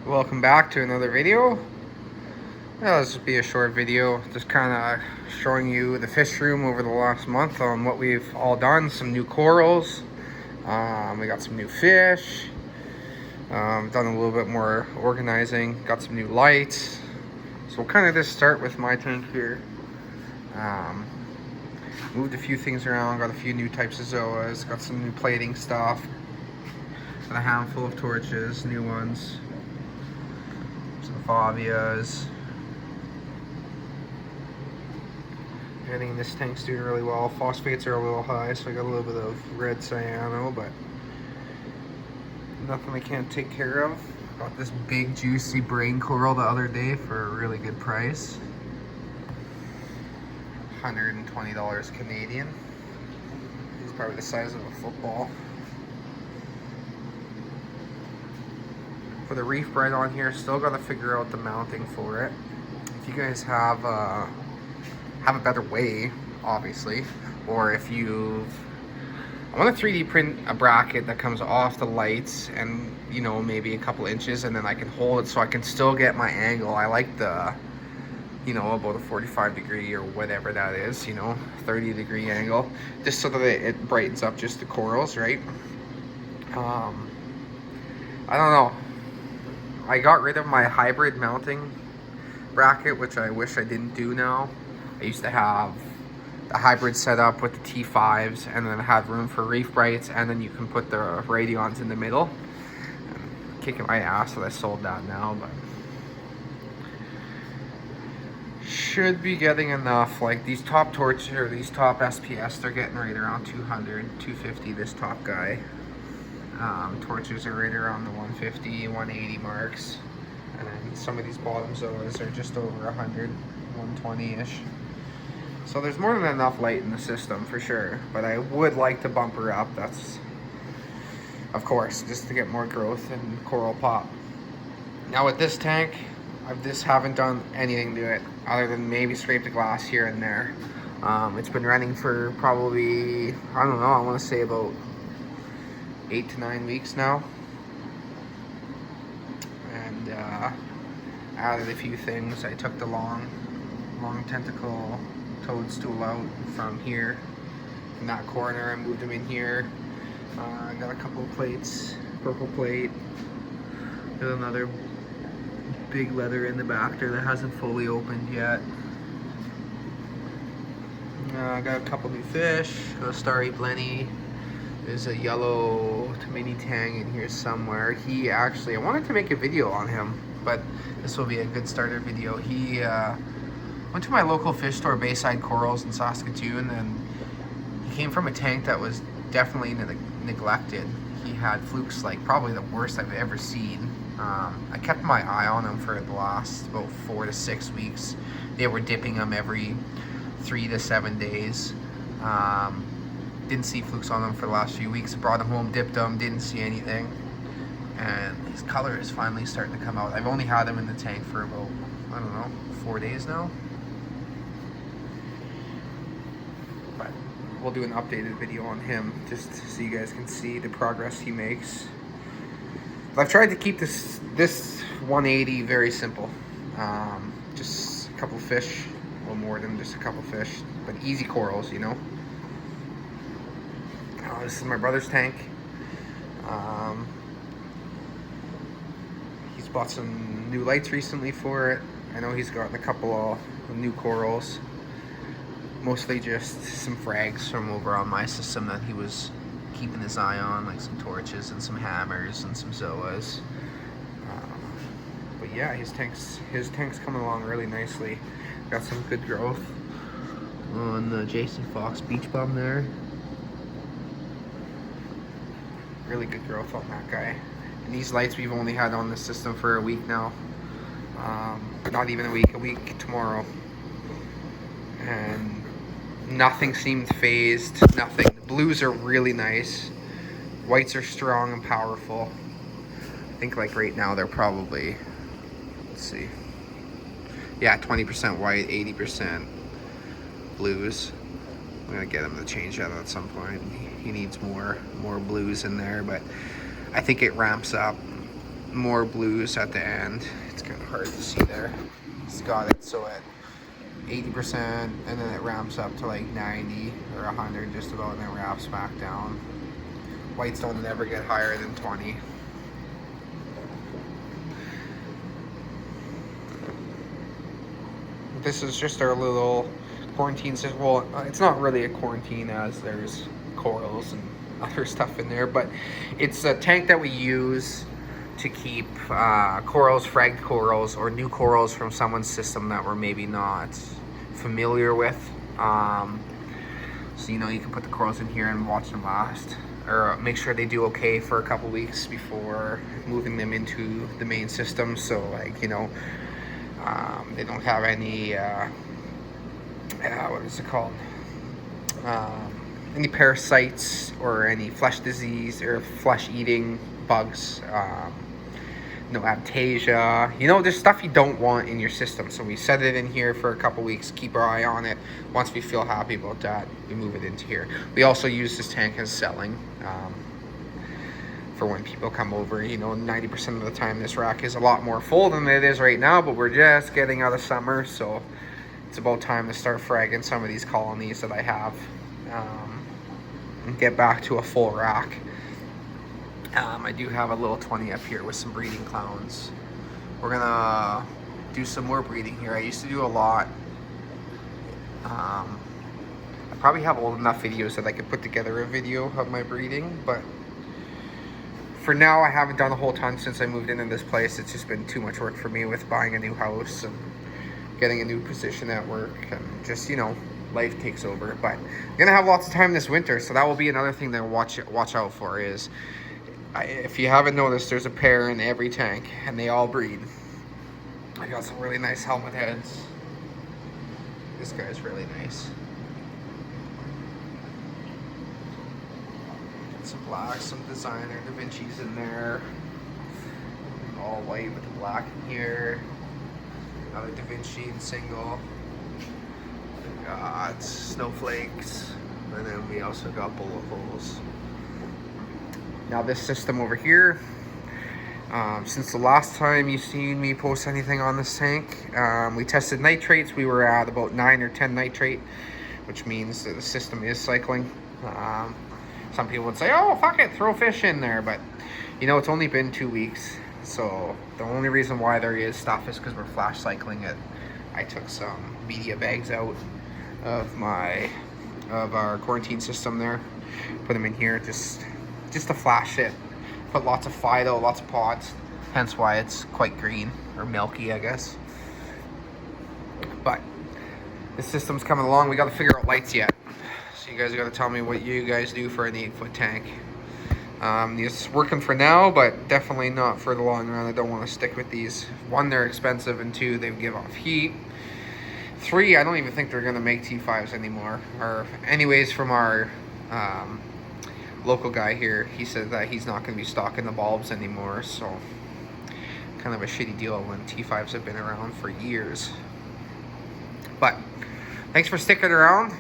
Welcome back to another video. This will be a short video, just kind of showing you the fish room over the last month on what we've all done. Some new corals, we got some new fish, done a little bit more organizing, got some new lights. So we'll kind of just start with my tank here. Moved a few things around, got a few new types of zoas, got some new plating stuff, got a handful of torches, new ones, some favias. Everything in this tank's doing really well. Phosphates are a little high, so I got a little bit of red cyano, but nothing I can't take care of. Got this big juicy brain coral the other day for a really good price. $120 Canadian. He's probably the size of a football. For the reef right on here, still got to figure out the mounting for it. If you guys have a better way, obviously, or if I want to 3D print a bracket that comes off the lights and, you know, maybe a couple inches, and then I can hold it so I can still get my angle. I like the, you know, about a 45 degree or whatever that is, you know, 30-degree angle, just so that it brightens up just the corals, right? I don't know. I got rid of my hybrid mounting bracket, which I wish I didn't do now. I used to have the hybrid set up with the T5s, and then have room for reef brights, and then you can put the radions in the middle. I'm kicking my ass that I sold that now, but should be getting enough. Like these top torches or these top SPS, they're getting right around 200, 250. This top guy. Torches are right around the 150, 180 marks, and then some of these bottom zoas are just over 100, 120-ish. So there's more than enough light in the system for sure, but I would like to bump her up. That's, of course, just to get more growth and coral pop. Now with this tank, I just haven't done anything to it other than maybe scrape the glass here and there. It's been running for probably, I don't know, I want to say about 8 to 9 weeks now, and added a few things. I took the long tentacle toadstool out from here, in that corner. I moved them in here. I got a couple of plates, purple plate. There's another big leather in the back there that hasn't fully opened yet. I got a couple new fish, got a starry blenny. There's a yellow mini tang in here somewhere. He actually, I wanted to make a video on him, but this will be a good starter video. He went to my local fish store, Bayside Corals in Saskatoon, and he came from a tank that was definitely neglected. He had flukes, like probably the worst I've ever seen. I kept my eye on him for the last about 4 to 6 weeks. They were dipping him every 3 to 7 days. Didn't see flukes on him for the last few weeks. Brought him home, dipped him, didn't see anything. And his color is finally starting to come out. I've only had him in the tank for about, I don't know, 4 days now. But we'll do an updated video on him just so you guys can see the progress he makes. But I've tried to keep this 180 very simple. Just a couple fish, a little more than just a couple fish, but easy corals, you know. This is my brother's tank. He's bought some new lights recently for it. I know he's gotten a couple of new corals. Mostly just some frags from over on my system that he was keeping his eye on, like some torches and some hammers and some zoas. But yeah, his tank's coming along really nicely. Got some good growth on the Jason Fox beach bum there. Really good growth on that guy. And these lights we've only had on the system for a week now. Not even a week tomorrow. And nothing seemed phased, nothing. The blues are really nice. Whites are strong and powerful. I think like right now they're probably, let's see. Yeah, 20% white, 80% blues. I'm gonna get him to change that at some point. He needs more blues in there, but I think it ramps up more blues at the end. It's kind of hard to see there. It's got it so at 80%, and then it ramps up to like 90 or 100 just about, and then wraps back down. Whites don't ever get higher than 20. This is just our little quarantine system. Well, it's not really a quarantine as there's corals and other stuff in there, but it's a tank that we use to keep corals, fragged corals, or new corals from someone's system that we're maybe not familiar with. So you know, you can put the corals in here and watch them last, or make sure they do okay for a couple weeks before moving them into the main system. So like, you know, they don't have any what is it called, any parasites or any flesh disease or flesh eating bugs, no aptasia, you know, there's stuff you don't want in your system. So we set it in here for a couple weeks, keep our eye on it. Once we feel happy about that, we move it into here. We also use this tank as selling, for when people come over. You know, 90% of the time this rack is a lot more full than it is right now, but we're just getting out of summer, so it's about time to start fragging some of these colonies that I have, and get back to a full rack. I do have a little 20 up here with some breeding clowns. We're gonna do some more breeding here. I used to do a lot. I probably have old enough videos that I could put together a video of my breeding, but for now I haven't done a whole ton since I moved into this place. It's just been too much work for me with buying a new house and getting a new position at work, and just, you know, life takes over. But I'm gonna have lots of time this winter, so that will be another thing to watch out for. Is if you haven't noticed, there's a pair in every tank and they all breed. I got some really nice helmet heads. This guy's really nice. Some black, some designer Da Vinci's in there. All white with the black in here. Another Da Vinci in single. We got snowflakes. And then we also got bullet holes. Now this system over here, since the last time you've seen me post anything on this tank, we tested nitrates. We were at about 9 or 10 nitrate, which means that the system is cycling. Some people would say, oh, fuck it, throw fish in there. But, you know, it's only been 2 weeks. So the only reason why there is stuff is because we're flash cycling it. I took some media bags out of our quarantine system there. Put them in here just to flash it. Put lots of Fido, lots of pods. Hence why it's quite green, or milky, I guess. But this system's coming along. We got to figure out lights yet. So you guys got to tell me what you guys do for an 8-foot tank. It's working for now, but definitely not for the long run. I don't want to stick with these. 1, they're expensive, and 2, they give off heat. 3, I don't even think they're going to make T5s anymore. Or anyways, from our local guy here, he said that he's not going to be stocking the bulbs anymore, so kind of a shitty deal when T5s have been around for years. But thanks for sticking around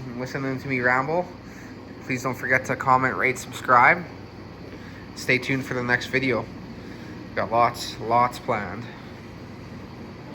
and listening to me ramble. Please don't forget to comment, rate, subscribe. Stay tuned for the next video. Got lots planned.